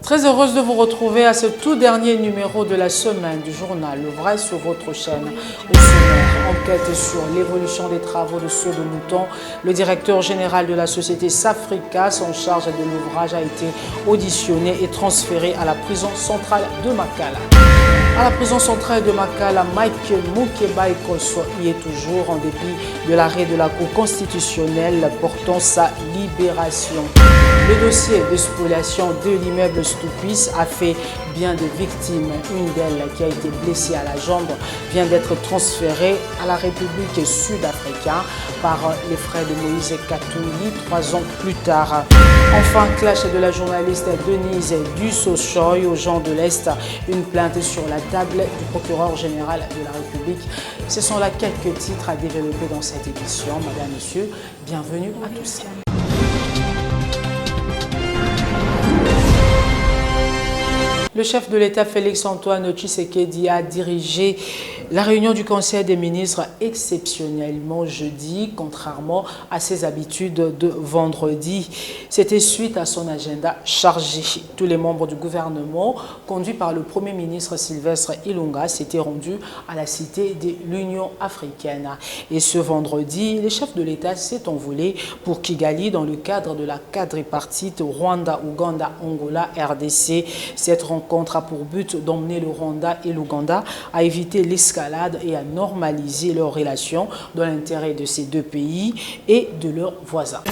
Très heureuse de vous retrouver à ce tout dernier numéro de la semaine du journal Le Vrai sur votre chaîne. Au sommaire, enquête sur l'évolution des travaux de Saut de Mouton. Le directeur général de la société Safricas en charge de l'ouvrage a été auditionné et transféré à la prison centrale de Makala. À la prison centrale de Makala, Mike Moukebaï Kosso y est toujours en dépit de l'arrêt de la Cour constitutionnelle portant sa libération. Le dossier de spoliation de l'immeuble Stoupis a fait bien de victimes. Une d'elles, qui a été blessée à la jambe, vient d'être transférée à la République sud-africaine par les frères de Moïse Katouli 3 ans plus tard. Enfin, clash de la journaliste Denise Dussochoy aux gens de l'Est, une plainte sur la table du procureur général de la République. Ce sont là quelques titres à développer dans cette édition. Madame, Monsieur, bienvenue à tous. Le chef de l'État Félix-Antoine Tshisekedi a dirigé la réunion du Conseil des ministres exceptionnellement jeudi, contrairement à ses habitudes de vendredi. C'était suite à son agenda chargé. Tous les membres du gouvernement, conduits par le Premier ministre Sylvestre Ilunga, s'étaient rendus à la cité de l'Union africaine. Et ce vendredi, le chef de l'État s'est envolé pour Kigali dans le cadre de la quadripartite Rwanda, Ouganda, Angola, RDC. Cette rencontre a pour but d'emmener le Rwanda et l'Ouganda à éviter l'escalade et à normaliser leurs relations dans l'intérêt de ces deux pays et de leurs voisins.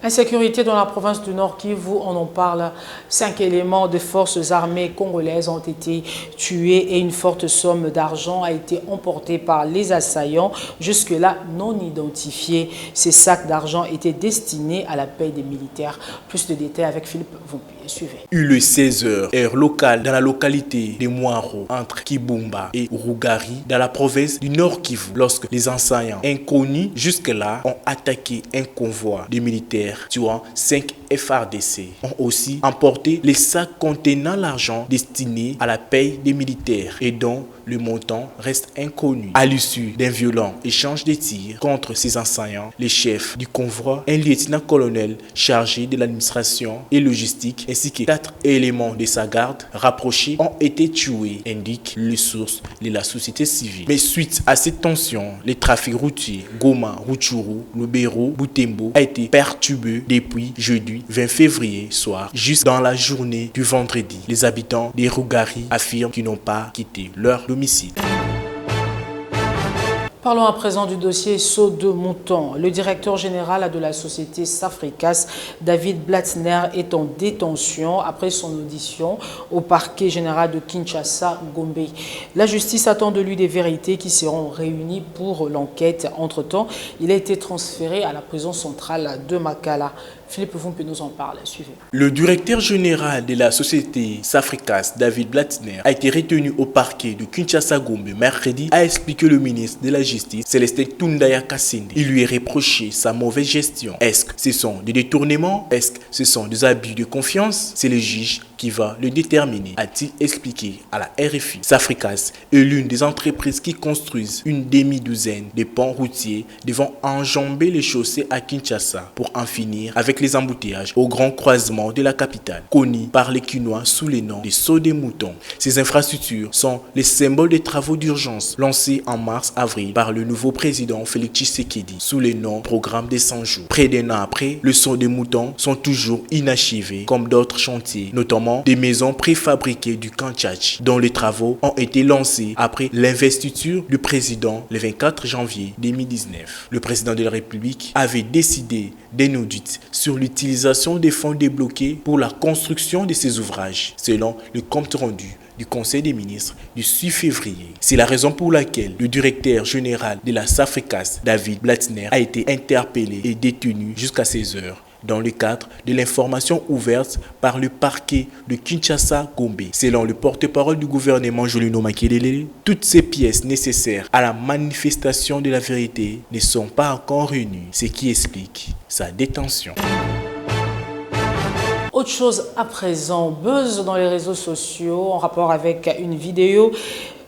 Insécurité dans la province du Nord Kivu, on en parle. 5 éléments de forces armées congolaises ont été tués et une forte somme d'argent a été emportée par les assaillants, jusque-là non identifiés. Ces sacs d'argent étaient destinés à la paie des militaires. Plus de détails avec Philippe Vumpi. Suivez. Il est 16h, heure locale dans la localité de Mwaro, entre Kibumba et Rugari, dans la province du Nord Kivu, lorsque les assaillants inconnus jusque-là ont attaqué un convoi de militaires tuant 5 FARDC, ont aussi emporté les sacs contenant l'argent destiné à la paie des militaires et dont le montant reste inconnu. À l'issue d'un violent échange de tirs contre ces assaillants, les chefs du convoi, un lieutenant-colonel chargé de l'administration et logistique, ainsi que 4 éléments de sa garde rapprochés ont été tués, indiquent les sources de la société civile. Mais suite à cette tension, le trafic routier Goma, Rutshuru, Lubero, Butembo a été perturbé depuis jeudi 20 février soir, juste dans la journée du vendredi. Les habitants des Rugari affirment qu'ils n'ont pas quitté leur domicile. Parlons à présent du dossier Saut de Mouton. Le directeur général de la société Safricas, David Blattner, est en détention après son audition au parquet général de Kinshasa, Gombe. La justice attend de lui des vérités qui seront réunies pour l'enquête. Entre-temps, il a été transféré à la prison centrale de Makala. Philippe Vumpi nous en parle. Suivez. Le directeur général de la société Safricas, David Blattner, a été retenu au parquet de Kinshasa-Gombe mercredi, a expliqué le ministre de la Justice, Célestin Tundaya Kassende. Il lui est reproché sa mauvaise gestion. Est-ce que ce sont des détournements? Est-ce que ce sont des abus de confiance? C'est le juge qui va le déterminer, a-t-il expliqué à la RFI. Safricas est l'une des entreprises qui construisent une demi-douzaine de ponts routiers devant enjamber les chaussées à Kinshasa pour en finir avec les embouteillages au grand croisement de la capitale, connu par les Kinois sous le nom de Saut des Moutons. Ces infrastructures sont les symboles des travaux d'urgence lancés en mars-avril par le nouveau président Félix Tshisekedi sous le nom Programme des 100 jours. Près d'un an après, le Saut des Moutons sont toujours inachevés comme d'autres chantiers, notamment des maisons préfabriquées du Kanchach, dont les travaux ont été lancés après l'investiture du président le 24 janvier 2019. Le président de la République avait décidé d'un audit sur l'utilisation des fonds débloqués pour la construction de ces ouvrages, selon le compte rendu du Conseil des ministres du 6 février. C'est la raison pour laquelle le directeur général de la Safricas, David Blattner, a été interpellé et détenu jusqu'à 16 heures. Dans le cadre de l'information ouverte par le parquet de Kinshasa-Gombe. Selon le porte-parole du gouvernement Julino Makelele, toutes ces pièces nécessaires à la manifestation de la vérité ne sont pas encore réunies, ce qui explique sa détention. Autre chose à présent, buzz dans les réseaux sociaux en rapport avec une vidéo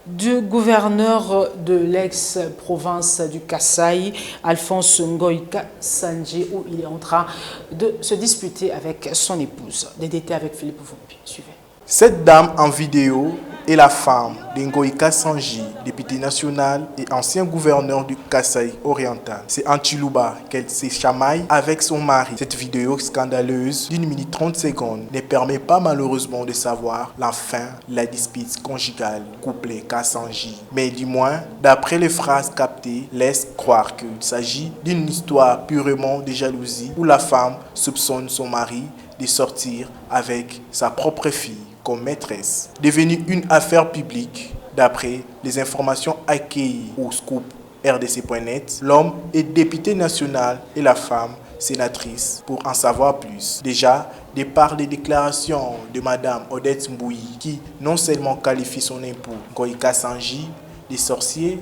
du gouverneur de l'ex-province du Kasaï, Alphonse Ngoïka Sandji, où il est en train de se disputer avec son épouse. Des détails avec Philippe Vompi. Suivez. Cette dame en vidéo est la femme d'Ngoïka Sandji, député national et ancien gouverneur du Kasaï oriental. C'est en Chiluba qu'elle s'est chamaille avec son mari. Cette vidéo scandaleuse d'1 minute 30 secondes ne permet pas malheureusement de savoir la fin de la dispute conjugale couplée Kassanji. Mais du moins, d'après les phrases captées, laisse croire qu'il s'agit d'une histoire purement de jalousie où la femme soupçonne son mari de sortir avec sa propre fille comme maîtresse. Devenue une affaire publique, d'après les informations accueillies au scoop RDC.net, l'homme est député national et la femme sénatrice. Pour en savoir plus, déjà, de par les déclarations de Madame Odette Mbouyi, qui non seulement qualifie son époux Ngoïka Sandji de sorcier,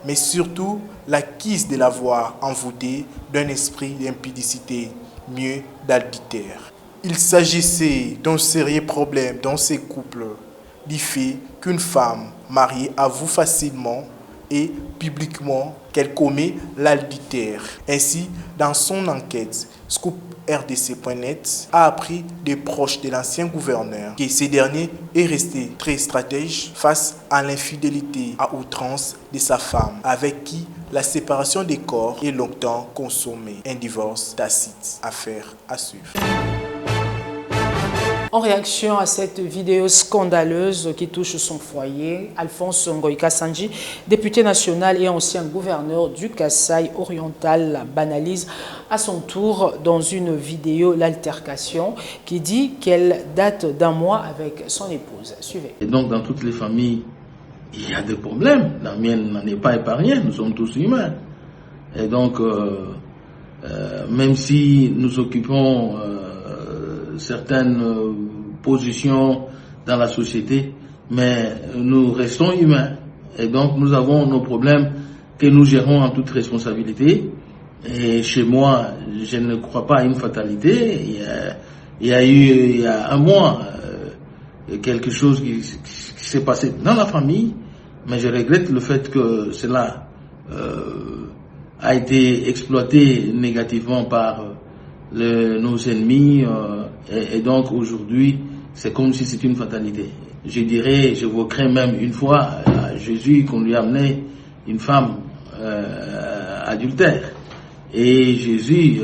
mais surtout l'accuse de l'avoir envoûté d'un esprit d'impudicité, mieux d'adultère. Il s'agissait d'un sérieux problème dans ces couples, du fait qu'une femme mariée avoue facilement et publiquement qu'elle commet l'adultère. Ainsi, dans son enquête, Scoop RDC.net a appris des proches de l'ancien gouverneur que ce dernier est resté très stratège face à l'infidélité à outrance de sa femme, avec qui la séparation des corps est longtemps consommée. Un divorce tacite. Affaire à suivre. En réaction à cette vidéo scandaleuse qui touche son foyer, Alphonse Ngoïka Sandji, député national et ancien gouverneur du Kasaï oriental, banalise à son tour dans une vidéo l'altercation qui dit qu'elle date d'un mois avec son épouse. Suivez. Et donc dans toutes les familles, il y a des problèmes. La mienne n'en est pas épargnée, nous sommes tous humains. Et donc, même si nous occupons certaines positions dans la société, mais nous restons humains et donc nous avons nos problèmes que nous gérons en toute responsabilité. Et chez moi, je ne crois pas à une fatalité. Il y a eu il y a un mois quelque chose qui s'est passé dans la famille, mais je regrette le fait que cela a été exploité négativement par nos ennemis et donc aujourd'hui c'est comme si c'était une fatalité. Je dirais, j'évoquerais même une fois à Jésus qu'on lui a amené une femme adultère et Jésus,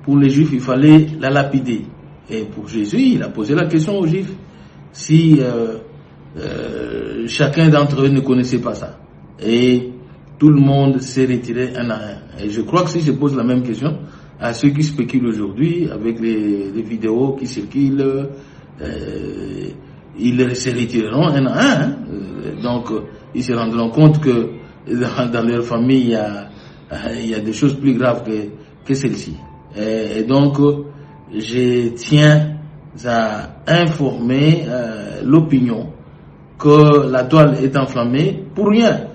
pour les Juifs il fallait la lapider et pour Jésus il a posé la question aux Juifs si chacun d'entre eux ne connaissait pas ça et tout le monde s'est retiré un à un. Et je crois que si je pose la même question à ceux qui spéculent aujourd'hui avec les vidéos qui circulent, ils se retireront un à un. Donc, ils se rendront compte que dans leur famille, il y a des choses plus graves que celle-ci. Et donc, je tiens à informer l'opinion que la toile est enflammée pour rien.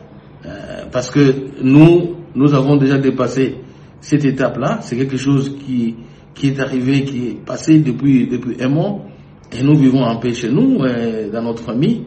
Parce que nous avons déjà dépassé cette étape-là. C'est quelque chose qui est arrivé, qui est passé depuis un mois. Et nous vivons en paix chez nous, dans notre famille.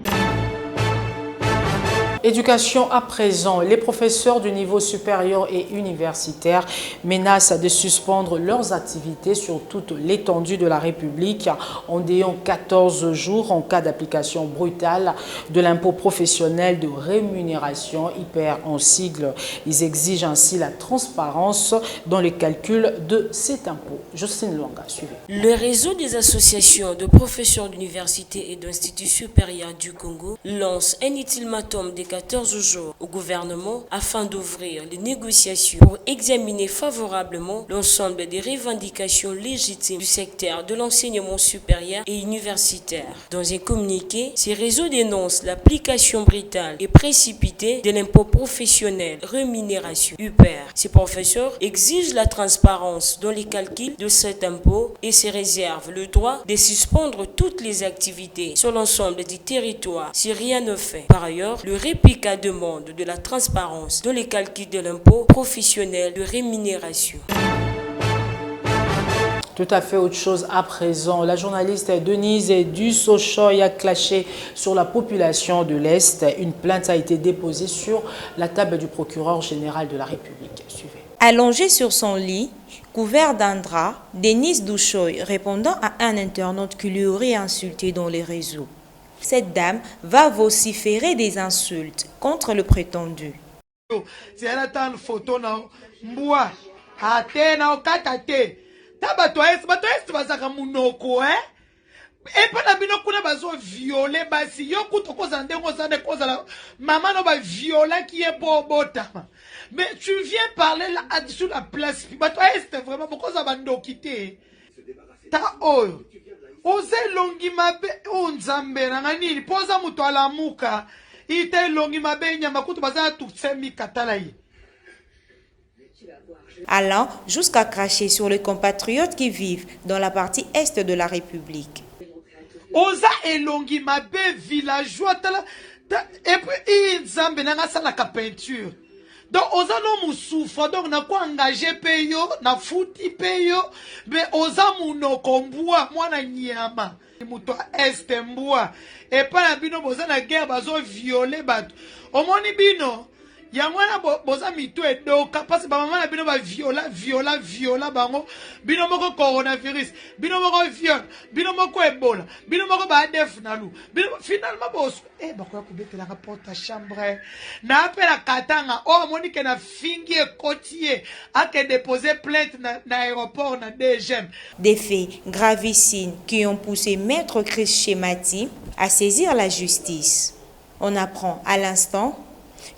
Éducation à présent, les professeurs du niveau supérieur et universitaire menacent de suspendre leurs activités sur toute l'étendue de la République en déant 14 jours en cas d'application brutale de l'impôt professionnel de rémunération, IPR en sigle. Ils exigent ainsi la transparence dans le calcul de cet impôt. Justine Longa, suivez. Le réseau des associations de professeurs d'université et d'instituts supérieurs du Congo lance un ultimatum de 14 jours au gouvernement afin d'ouvrir les négociations pour examiner favorablement l'ensemble des revendications légitimes du secteur de l'enseignement supérieur et universitaire. Dans un communiqué, ces réseaux dénoncent l'application brutale et précipitée de l'impôt professionnel rémunération UPR. Ces professeurs exigent la transparence dans les calculs de cet impôt et se réservent le droit de suspendre toutes les activités sur l'ensemble du territoire si rien ne fait. Par ailleurs, le REPICA demande de la transparence dans les calculs de l'impôt professionnel de rémunération. Tout à fait autre chose à présent. La journaliste Denise Dussochoy a clashé sur la population de l'Est. Une plainte a été déposée sur la table du procureur général de la République. Suivez. Allongée sur son lit, couvert d'un drap, Denise Dussochoy répondant à un internaute qui lui aurait insulté dans les réseaux. Cette dame va vociférer des insultes contre le prétendu. Bato est bazaka munoko epa na bino kuna bazo violer basi yo kuto koza ndengo zane koza maman no ba viola qui est pour botama mais tu viens parler là sur la place bato est vraiment koza bando quitter ta oyo oze longi mabe onzambe na nini poza muto alamuka ite longi mabe nyama kuto bazana tutsemi katala yi allant jusqu'à cracher sur les compatriotes qui vivent dans la partie est de la République. Oza elongi mabe villageois et puis ils zambé na sala ka peinture. Donc oza no musufa donc na ko engager peyo na futi peyo mais oza munoko mbua mwana nyama muto est mbua et pas na bino boza na guerre bazo violer bato. Omoni bino Yangwana boza mito edoka parce que maman na bino ba viola bango bino moko coronavirus bino moko viol bino moko ebola bino moko ba def nalu bino finalement boss bakoya kubetela ka porte à chambre na apela katanga o monique na fingi ekotie ake déposer plainte na aéroport na DGM. Des faits gravissimes qui ont poussé Maître Chris Chemati à saisir la justice. On apprend à l'instant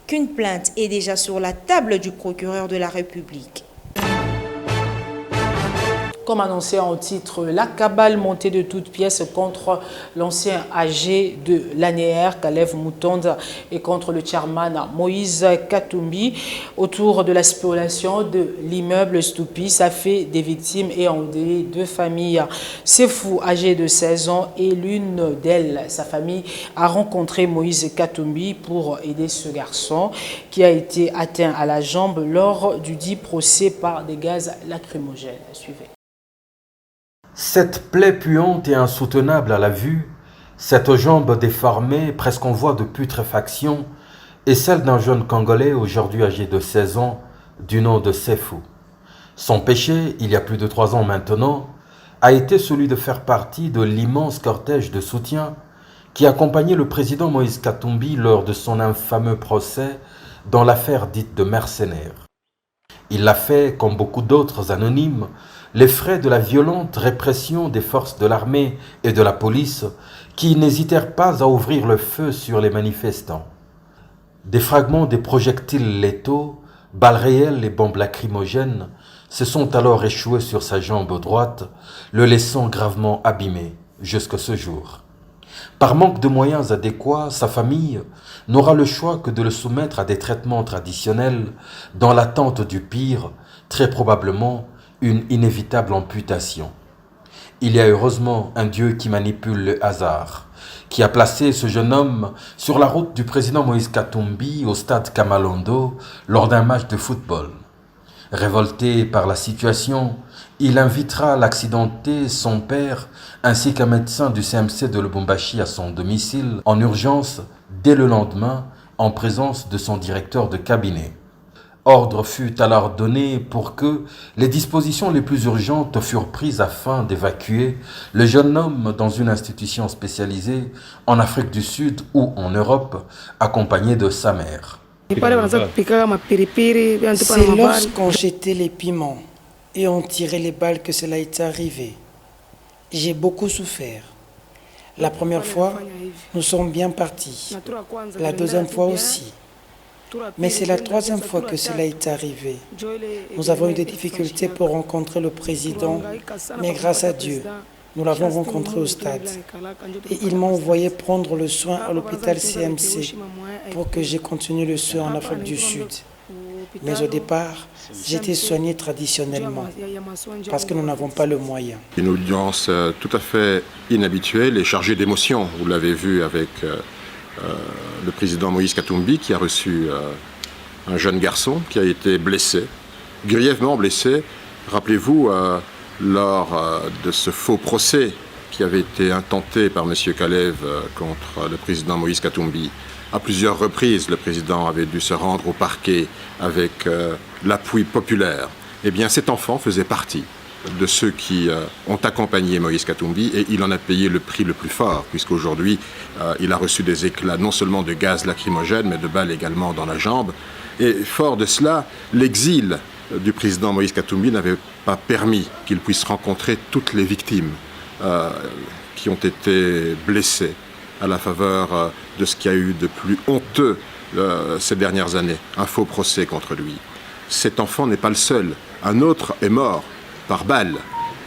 qu'une plainte est déjà sur la table du procureur de la République. Comme annoncé en titre, la cabale montée de toutes pièces contre l'ancien AG de l'ANER, Kalev Moutonde, et contre le chairman Moïse Katumbi autour de la spoliation de l'immeuble Stoupi. Ça fait des victimes et endeuillé deux familles. Sefou, âgé de 16 ans, et l'une d'elles, sa famille, a rencontré Moïse Katumbi pour aider ce garçon qui a été atteint à la jambe lors du dit procès par des gaz lacrymogènes. Suivez. Cette plaie puante et insoutenable à la vue, cette jambe déformée, presque en voie de putréfaction, est celle d'un jeune Congolais aujourd'hui âgé de 16 ans, du nom de Sefou. Son péché, il y a plus de 3 ans maintenant, a été celui de faire partie de l'immense cortège de soutien qui accompagnait le président Moïse Katumbi lors de son infameux procès dans l'affaire dite de mercenaires. Il l'a fait, comme beaucoup d'autres anonymes, les frais de la violente répression des forces de l'armée et de la police qui n'hésitèrent pas à ouvrir le feu sur les manifestants. Des fragments des projectiles létaux, balles réelles et bombes lacrymogènes se sont alors échoués sur sa jambe droite, le laissant gravement abîmé jusqu'à ce jour. Par manque de moyens adéquats, sa famille n'aura le choix que de le soumettre à des traitements traditionnels dans l'attente du pire, très probablement une inévitable amputation. Il y a heureusement un Dieu qui manipule le hasard, qui a placé ce jeune homme sur la route du président Moïse Katumbi au stade Kamalondo lors d'un match de football. Révolté par la situation, il invitera l'accidenté, son père, ainsi qu'un médecin du CMC de Lubumbashi à son domicile en urgence dès le lendemain en présence de son directeur de cabinet. Ordre fut alors donné pour que les dispositions les plus urgentes furent prises afin d'évacuer le jeune homme dans une institution spécialisée en Afrique du Sud ou en Europe, accompagné de sa mère. C'est lorsqu'on jetait les piments et on tirait les balles que cela est arrivé. J'ai beaucoup souffert. La première fois, nous sommes bien partis. La deuxième fois aussi. Mais c'est la troisième fois que cela est arrivé. Nous avons eu des difficultés pour rencontrer le président, mais grâce à Dieu, nous l'avons rencontré au stade. Et ils m'ont envoyé prendre le soin à l'hôpital CMC pour que j'ai continué le soin en Afrique du Sud. Mais au départ, j'étais soigné traditionnellement parce que nous n'avons pas le moyen. Une audience tout à fait inhabituelle et chargée d'émotions. Vous l'avez vu avec le président Moïse Katumbi qui a reçu un jeune garçon qui a été blessé, grièvement blessé. Rappelez-vous, lors de ce faux procès qui avait été intenté par M. Kalev contre le président Moïse Katumbi. À plusieurs reprises, le président avait dû se rendre au parquet avec l'appui populaire. Eh bien, cet enfant faisait partie de ceux qui ont accompagné Moïse Katumbi et il en a payé le prix le plus fort, puisqu'aujourd'hui, il a reçu des éclats non seulement de gaz lacrymogène, mais de balles également dans la jambe. Et fort de cela, l'exil du président Moïse Katumbi n'avait pas permis qu'il puisse rencontrer toutes les victimes qui ont été blessées à la faveur de ce qu'il y a eu de plus honteux ces dernières années, un faux procès contre lui. Cet enfant n'est pas le seul. Un autre est mort par balle,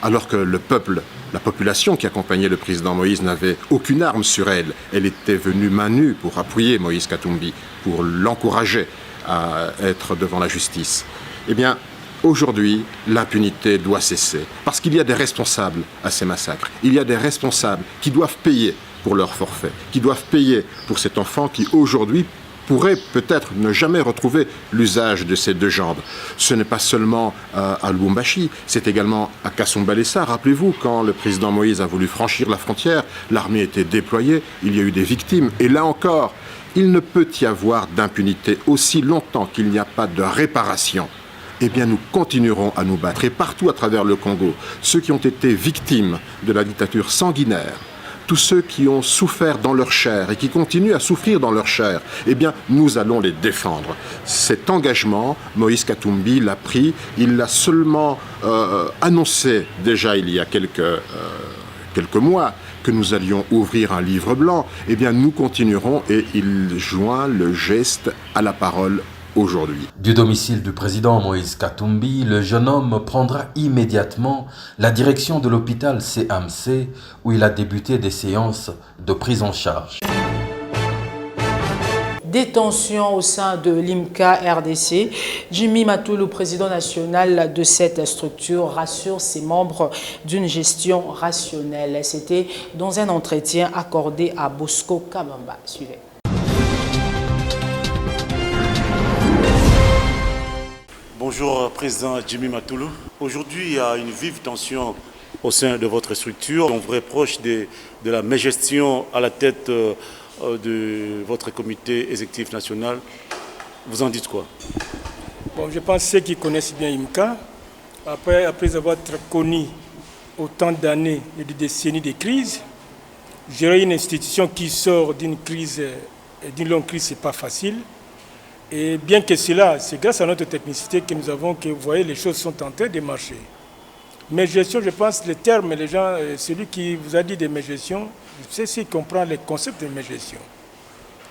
alors que le peuple, la population qui accompagnait le président Moïse n'avait aucune arme sur elle. Elle était venue main nue pour appuyer Moïse Katumbi, pour l'encourager à être devant la justice. Eh bien, aujourd'hui, l'impunité doit cesser, parce qu'il y a des responsables à ces massacres. Il y a des responsables qui doivent payer pour leur forfait, qui doivent payer pour cet enfant qui, aujourd'hui, pourrait peut-être ne jamais retrouver l'usage de ses deux jambes. Ce n'est pas seulement à Lubumbashi, c'est également à Kasumbalesa. Rappelez-vous, quand le président Moïse a voulu franchir la frontière, l'armée était déployée, il y a eu des victimes. Et là encore, il ne peut y avoir d'impunité aussi longtemps qu'il n'y a pas de réparation. Eh bien, nous continuerons à nous battre. Et partout à travers le Congo, ceux qui ont été victimes de la dictature sanguinaire, tous ceux qui ont souffert dans leur chair et qui continuent à souffrir dans leur chair, eh bien, nous allons les défendre. Cet engagement, Moïse Katumbi l'a pris, il l'a seulement annoncé déjà il y a quelques mois que nous allions ouvrir un livre blanc. Eh bien, nous continuerons et il joint le geste à la parole aujourd'hui. Du domicile du président Moïse Katumbi, le jeune homme prendra immédiatement la direction de l'hôpital CMC où il a débuté des séances de prise en charge. Détention au sein de l'IMCA RDC. Jimmy Matoulou, président national de cette structure, rassure ses membres d'une gestion rationnelle. C'était dans un entretien accordé à Bosco Kamamba. Suivez. Bonjour, président Jimmy Matoulou. Aujourd'hui, il y a une vive tension au sein de votre structure. On vous reproche de la mégestion à la tête de votre comité exécutif national. Vous en dites quoi? Bon, je pense que ceux qui connaissent bien IMCA, après avoir connu autant d'années et de décennies de crise, gérer une institution qui sort d'une longue crise, ce n'est pas facile. Et bien que cela, c'est grâce à notre technicité que nous avons que, vous voyez, les choses sont en train de marcher. Mégestion, je pense, le terme, les gens, celui qui vous a dit de mégestion, c'est ce qui comprend le concept de mégestion.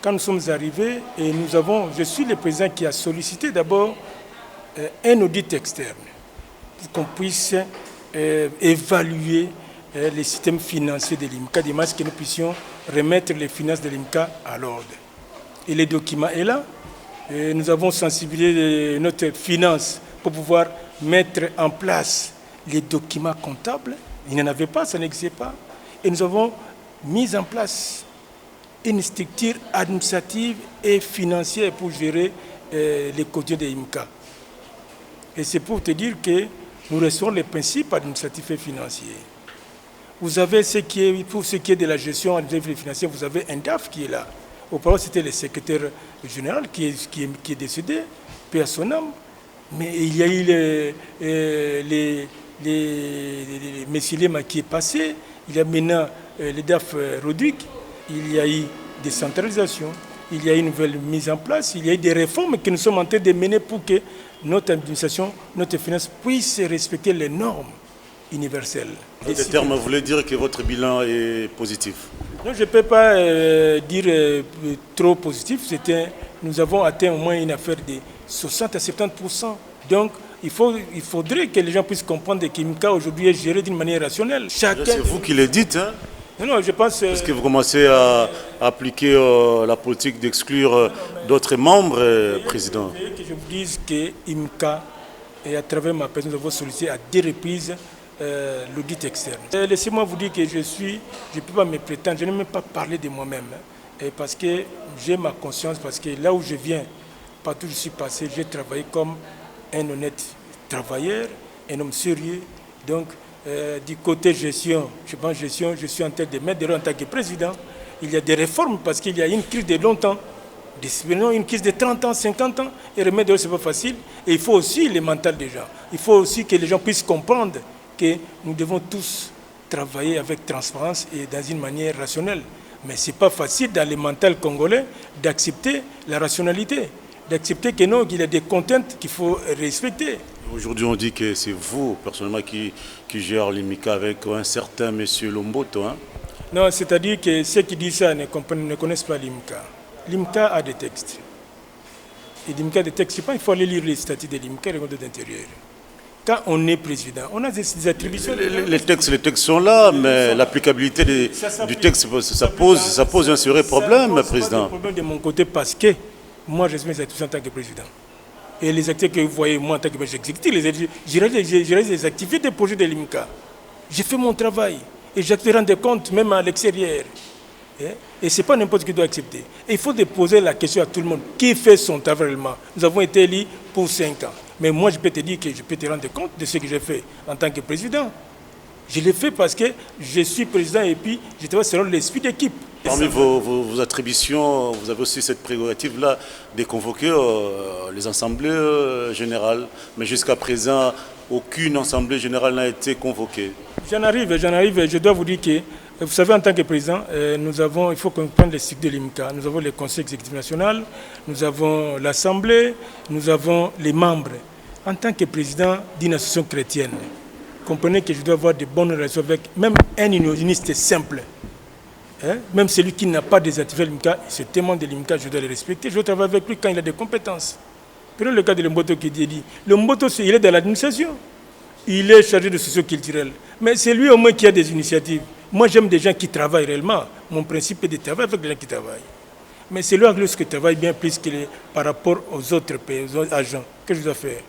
Quand nous sommes arrivés, et je suis le président qui a sollicité d'abord un audit externe pour qu'on puisse évaluer les systèmes financiers de l'IMCA, de manière que nous puissions remettre les finances de l'IMCA à l'ordre. Et le document est là. Et nous avons sensibilisé notre finance pour pouvoir mettre en place les documents comptables. Il n'y en avait pas, ça n'existait pas. Et nous avons mis en place une structure administrative et financière pour gérer les quotidiens de l'IMCA. Et c'est pour te dire que nous restons les principes administratifs et financiers. Vous avez pour ce qui est de la gestion administrative et financière, vous avez un DAF qui est là. Auparavant, c'était le secrétaire général qui est décédé, paix à son âme. Mais il y a eu les messieurs Lema qui est passé. Il y a maintenant le DAF Rodrigue. Il y a eu des centralisations. Il y a eu une nouvelle mise en place. Il y a eu des réformes que nous sommes en train de mener pour que notre administration, notre finance puisse respecter les normes universelles. En d'autres termes, vous voulez dire que votre bilan est positif? Non, je ne peux pas dire trop positif. Nous avons atteint au moins une affaire de 60 à 70%. Donc, il faudrait que les gens puissent comprendre que l'IMCA aujourd'hui est géré d'une manière rationnelle. C'est vous qui le dites, hein? Non, je pense... Parce que vous commencez à appliquer la politique d'exclure d'autres membres, président. Je veux que je vous dise que l'IMCA, et à travers ma personne, nous avons sollicité à 2 reprises l'audit externe. Laissez-moi vous dire que je ne peux pas me prétendre, je ne vais même pas parler de moi-même. Parce que j'ai ma conscience, parce que là où je viens, partout où je suis passé, j'ai travaillé comme un honnête travailleur, un homme sérieux. Donc, du côté gestion, je pense gestion, je suis en train de mettre en tant que président. Il y a des réformes parce qu'il y a une crise de longtemps. Une crise de 30 ans, 50 ans, et remettre ce n'est pas facile. Et il faut aussi le mental des gens. Il faut aussi que les gens puissent comprendre que nous devons tous travailler avec transparence et dans une manière rationnelle. Mais ce n'est pas facile dans le mental congolais d'accepter la rationalité, d'accepter que non, qu'il y a des contraintes qu'il faut respecter. Aujourd'hui, on dit que c'est vous, personnellement, qui gère l'IMICA avec un certain monsieur Lomboto. Hein? Non, c'est-à-dire que ceux qui disent ça ne connaissent pas l'IMICA. L'IMCA a des textes. Et l'IMCA a des textes, je pense qu'il faut aller lire les statuts de l'IMCA et le Règlement d'intérieur. Quand on est président, on a des attributions. Les textes sont là, mais l'applicabilité du texte, ça pose un sérieux problème, président. C'est un problème de mon côté parce que moi, je suis mes attributions en tant que président. Et les activités que vous voyez, moi, en tant que président, j'exécute les activités des projets de l'IMCA. J'ai fait mon travail et je te rends compte, même à l'extérieur. Et ce n'est pas n'importe qui doit accepter. Et il faut poser la question à tout le monde. Qui fait son travail réellement? Nous avons été élus pour 5 ans. Mais moi, je peux te dire que je peux te rendre compte de ce que j'ai fait en tant que président. Je l'ai fait parce que je suis président et puis je travaille selon l'esprit d'équipe. Parmi vos attributions, vous avez aussi cette prérogative-là de convoquer les assemblées générales. Mais jusqu'à présent, aucune assemblée générale n'a été convoquée. J'en arrive. Je dois vous dire que, vous savez, en tant que président, il faut qu'on prenne les cycles de l'IMCA. Nous avons le Conseil exécutif national, nous avons l'Assemblée, nous avons les membres. En tant que président d'une association chrétienne, comprenez que je dois avoir de bonnes relations avec même un unioniste simple. Même celui qui n'a pas des activités de l'IMCA, c'est témoin de l'IMCA, je dois le respecter. Je dois travailler avec lui quand il a des compétences. Prenons le cas de Lomboto qui dit, Lomboto, il est dans l'administration. Il est chargé de socio-culturel. Mais c'est lui au moins qui a des initiatives. Moi, j'aime des gens qui travaillent réellement. Mon principe est de travailler avec des gens qui travaillent. Mais c'est lui qui travaille bien plus que par rapport aux autres pays, aux autres agents. Qu'est-ce que je dois faire?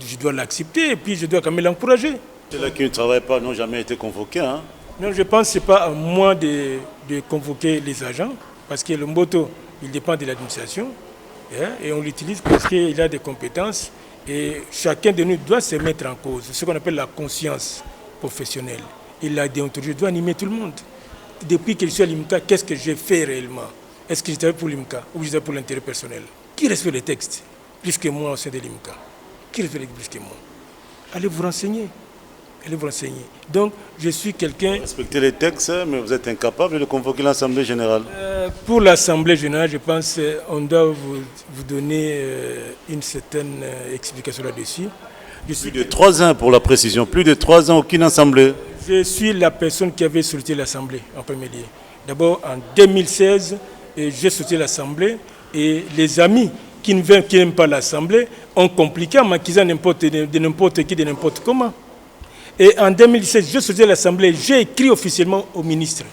Je dois l'accepter et puis je dois quand même l'encourager. Ceux-là qui ne travaillent pas n'ont jamais été convoqués. Hein? Non, je pense que ce n'est pas à moi de convoquer les agents, parce que le Mboto, il dépend de l'administration, et on l'utilise parce qu'il a des compétences, et chacun de nous doit se mettre en cause, ce qu'on appelle la conscience professionnelle. Et la déontologie doit animer tout le monde. Depuis que je suis à l'IMCA, qu'est-ce que j'ai fait réellement? Est-ce que je travaille pour l'IMCA ou je travaille pour l'intérêt personnel? Qui respecte les textes plus que moi au sein de l'IMCA? Qui respecte les textes plus que moi? Allez vous renseigner. Donc, je suis quelqu'un... Vous respectez les textes, mais vous êtes incapable de convoquer l'Assemblée générale. Pour l'Assemblée générale, je pense qu'on doit vous donner une certaine explication là-dessus. Plus de 3 ans pour la précision, plus de 3 ans, aucune Assemblée. Je suis la personne qui avait sollicité l'Assemblée en premier lieu. D'abord, en 2016, j'ai sollicité l'Assemblée et les amis qui n'aiment pas l'Assemblée ont compliqué en m'accusant de n'importe qui, de n'importe comment. Et en 2016, je sollicité l'Assemblée, j'ai écrit officiellement au ministre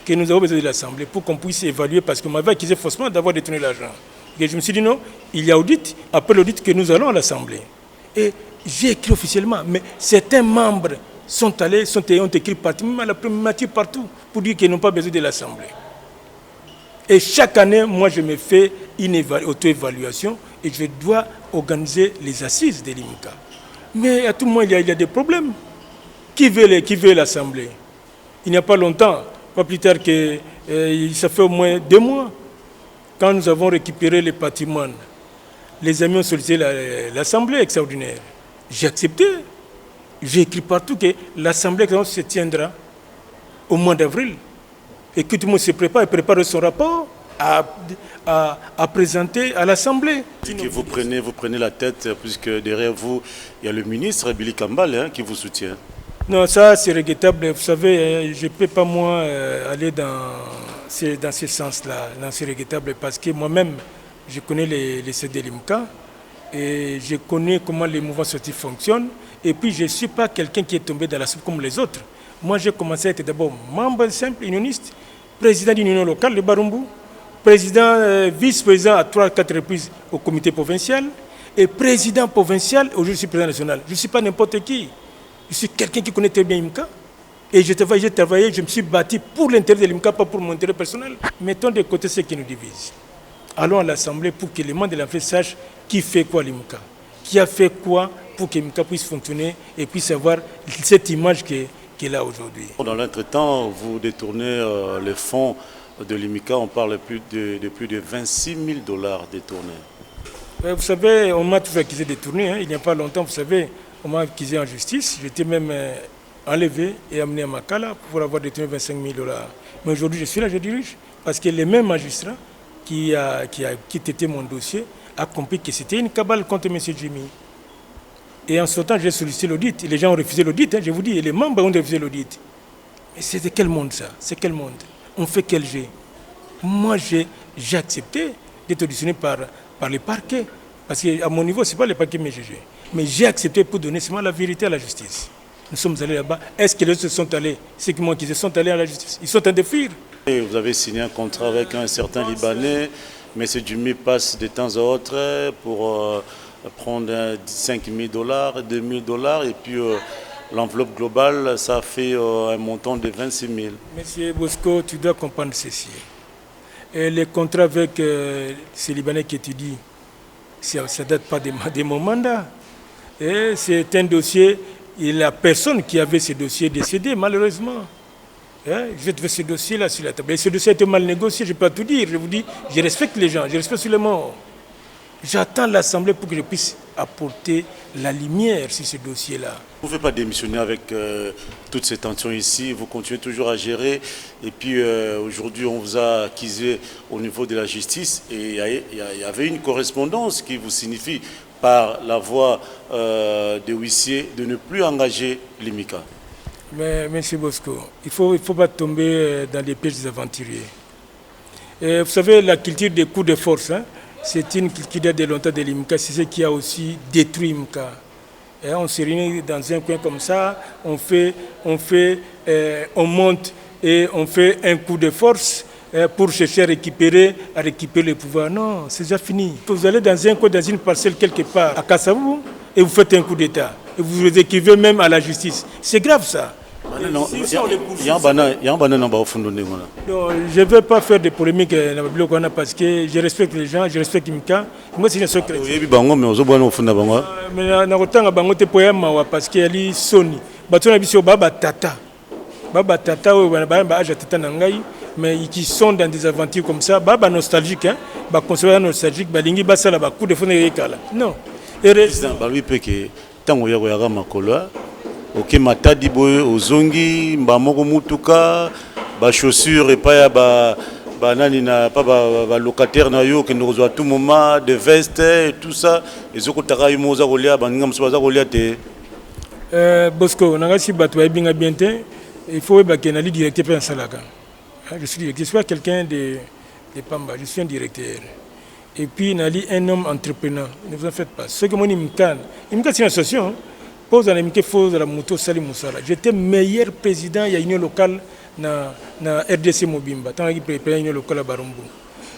que nous avons besoin de l'Assemblée pour qu'on puisse évaluer parce qu'on m'avait accusé faussement d'avoir détourné l'argent. Et je me suis dit non, il y a audit, après l'audit que nous allons à l'Assemblée. Et j'ai écrit officiellement, mais certains membres ont écrit partout, même à la primature partout, pour dire qu'ils n'ont pas besoin de l'Assemblée. Et chaque année, moi, je me fais une auto-évaluation et je dois organiser les assises de l'IMCA. Mais à tout moment, il y a des problèmes. Qui veut l'Assemblée? Il n'y a pas longtemps, pas plus tard que ça fait au moins 2 mois, quand nous avons récupéré les patrimoines, les amis ont sollicité l'Assemblée extraordinaire. J'ai accepté. J'ai écrit partout que l'Assemblée se tiendra au mois d'avril. Et que tout le monde se prépare son rapport à présenter à l'Assemblée. Vous prenez la tête, puisque derrière vous, il y a le ministre Billy Kambale qui vous soutient. Non, ça c'est regrettable. Vous savez, je ne peux pas moi aller dans ce sens-là. C'est regrettable parce que moi-même, je connais les CD de l'IMCA et je connais comment les mouvements sociaux fonctionnent. Et puis, je ne suis pas quelqu'un qui est tombé dans la soupe comme les autres. Moi, j'ai commencé à être d'abord membre simple, unioniste, président d'une union locale, le Barumbu, vice-président à 3-4 reprises au comité provincial et président provincial, aujourd'hui je suis président national. Je ne suis pas n'importe qui. Je suis quelqu'un qui connaît très bien l'IMCA. Et j'ai travaillé, je me suis bâti pour l'intérêt de l'IMCA, pas pour mon intérêt personnel. Mettons de côté ce qui nous divise. Allons à l'Assemblée pour que les membres de l'Assemblée sachent qui fait quoi à l'IMCA, qui a fait quoi pour que Imka puisse fonctionner et puisse avoir cette image qu'il a aujourd'hui. Dans l'entretemps, vous détournez les fonds de l'IMICA, on parle de plus de 26 000 $ détournés. Vous savez, on m'a toujours accusé de détourner, hein. Il n'y a pas longtemps, vous savez, on m'a accusé en justice. J'étais même enlevé et amené à Makala pour avoir détourné 25 000 $. Mais aujourd'hui, je suis là, je dirige, parce que les mêmes magistrats qui traitaient mon dossier a compris que c'était une cabale contre M. Jimmy. Et en ce temps, j'ai sollicité l'audit. Les gens ont refusé l'audit, hein, je vous dis, et les membres ont refusé l'audit. Mais c'est de quel monde ça? C'est quel monde? On fait quel jet? Moi, j'ai accepté d'être auditionné par les parquets. Parce qu'à mon niveau, ce n'est pas les parquets qui m'ont jugé. Mais j'ai accepté pour donner seulement la vérité à la justice. Nous sommes allés là-bas. Est-ce que les autres sont allés? Ceux qui m'ont accusé sont allés à la justice. Ils sont en train de fuir. Et vous avez signé un contrat avec un certain Libanais. M. Jimmy passe de temps à autre pour prendre 5 000 $, 2 000 $. Et puis l'enveloppe globale, ça fait un montant de 26 000. Monsieur Bosco, tu dois comprendre ceci. Et les contrats avec ces Libanais qui étudient, ça ne date pas de mon mandat. Et c'est un dossier, et la personne qui avait ce dossier est décédée, malheureusement. Je vais te faire ce dossier-là sur la table. Et ce dossier a été mal négocié, je ne peux pas tout dire. Je vous dis, je respecte les gens, je respecte les morts. J'attends l'Assemblée pour que je puisse apporter la lumière sur ce dossier-là. Vous ne pouvez pas démissionner avec toutes ces tensions ici, vous continuez toujours à gérer. Et puis aujourd'hui, on vous a accusé au niveau de la justice et il y avait une correspondance qui vous signifie par la voix de huissier de ne plus engager l'IMICA. Mais M. Bosco, il ne faut pas tomber dans les pièges des aventuriers. Et vous savez, la culture des coups de force, hein, c'est une culture qui date de longtemps de l'IMICA, c'est ce qui a aussi détruit l'IMICA. On se réunit dans un coin comme ça, on monte et on fait un coup de force pour chercher à récupérer le pouvoir. Non, c'est déjà fini. Vous allez dans un coin, dans une parcelle quelque part, à Kassabou, et vous faites un coup d'État. Et vous vous écrivez même à la justice. C'est grave ça. Je ne vais pas faire de polémiques parce que je respecte les gens, je respecte Imka. Moi, c'est une seule chrétien. Mais parce qu'il y a Sony. Mais qui sont dans des aventures comme ça, nostalgique, nostalgique, non. Ok, matadi boye ozongi mbamoko mutuka ba chaussures et pas ba nani na pas ba locataire na yo que nous à tout moment de veste et tout ça ezoko taka yo moza kolia baninga msoza kolia te. Bosco nanga si bato ba binga bien te, il faut ba kenali directeur pour salaka. Je suis directeur, je suis pas quelqu'un de Pamba, je suis un directeur. Et puis nali un homme entrepreneur, ne vous en faites pas. Ce que moi Imka c'est une association. J'étais meilleur président de l'union locale na RDC Mobimba, tant que l'union locale à Barumbu.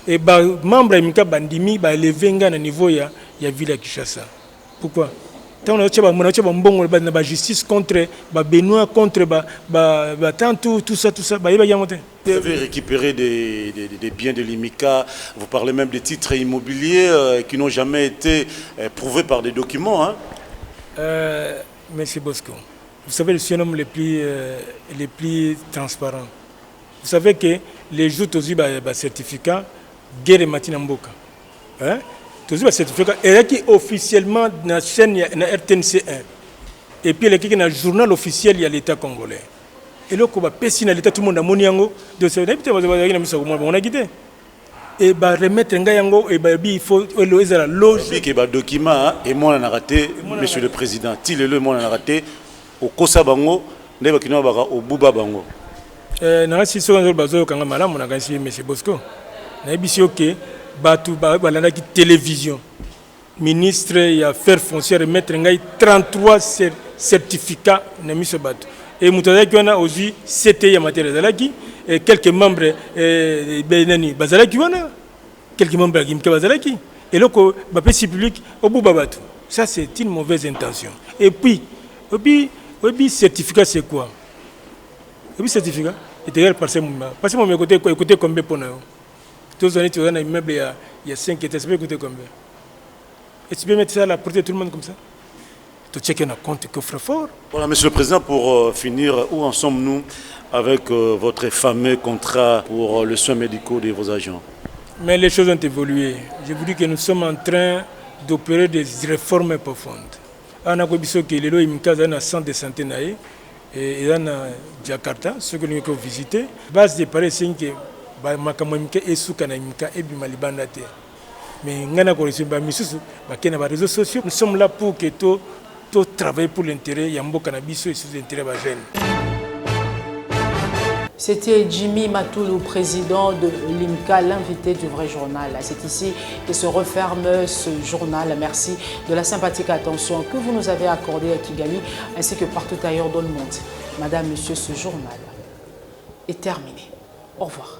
Et membre de Bandimi ba élevé à niveau ya ville à Kinshasa. Pourquoi? Tant on a justice contre Benoît contre tout ça Vous avez récupéré des biens de l'IMICA, vous parlez même des titres immobiliers qui n'ont jamais été prouvés par des documents, hein? Monsieur Bosco, vous savez, je suis un homme les plus transparent. Vous savez que les jours tous les certificats, guerre et matin en boca. Tous les certificats, et qui officiellement dans la chaîne RTNC1. Et puis, il y a un journal officiel, il y a l'État congolais. Et là, quand on a l'État, tout le monde a mon yango, de ce on a quitté. Et remettre un yango et il faut la logique. Et document et moi on a raté monsieur le président. Ti le moi on a raté au Kosa bango ndeba kino baka au Buba bango. Na si so nzo bazo kanga malamu na kasi monsieur Bosco. Na bisi OK batu balanda ki télévision. Ministre ya affaires foncières mettre ngai 33 certificats na miso batu. Et mutaza ki wana aussi c'était ya matériel zalaki. Et quelques membres Benani Bazalaki wana quelques membres de Gimka Bazalaki et là le public au bout babatu. Ça c'est une mauvaise intention. Et puis certificat c'est quoi? Et puis certificat est égal par ce moment. Parce que mon côté écoutez combien pour nous. Tous les années tu as un immeuble il y a 5 étages, ça peut coûter combien? Et tu peux mettre ça à la portée de tout le monde comme ça? tu checker un compte coffre-fort. Voilà, Monsieur le Président, pour finir, où en sommes-nous avec votre fameux contrat pour les soins médicaux de vos agents? Mais les choses ont évolué. Je vous dis que nous sommes en train d'opérer des réformes profondes. On a vu que les IMCA dans un centre de santé et dans Jakarta, ce que nous avons visité, base de Paris, c'est que Makamimka et Soukanamika et Bimalibandate. Mais nous avons reçu des réseaux sociaux. Nous sommes là pour que tout travaille pour l'intérêt, il y a un beau cannabis et sous l'intérêt de la jeune. C'était Jimmy Matoulou, président de l'IMCA, l'invité du Vrai Journal. C'est ici que se referme ce journal. Merci de la sympathique attention que vous nous avez accordée à Kigali ainsi que partout ailleurs dans le monde. Madame, Monsieur, ce journal est terminé. Au revoir.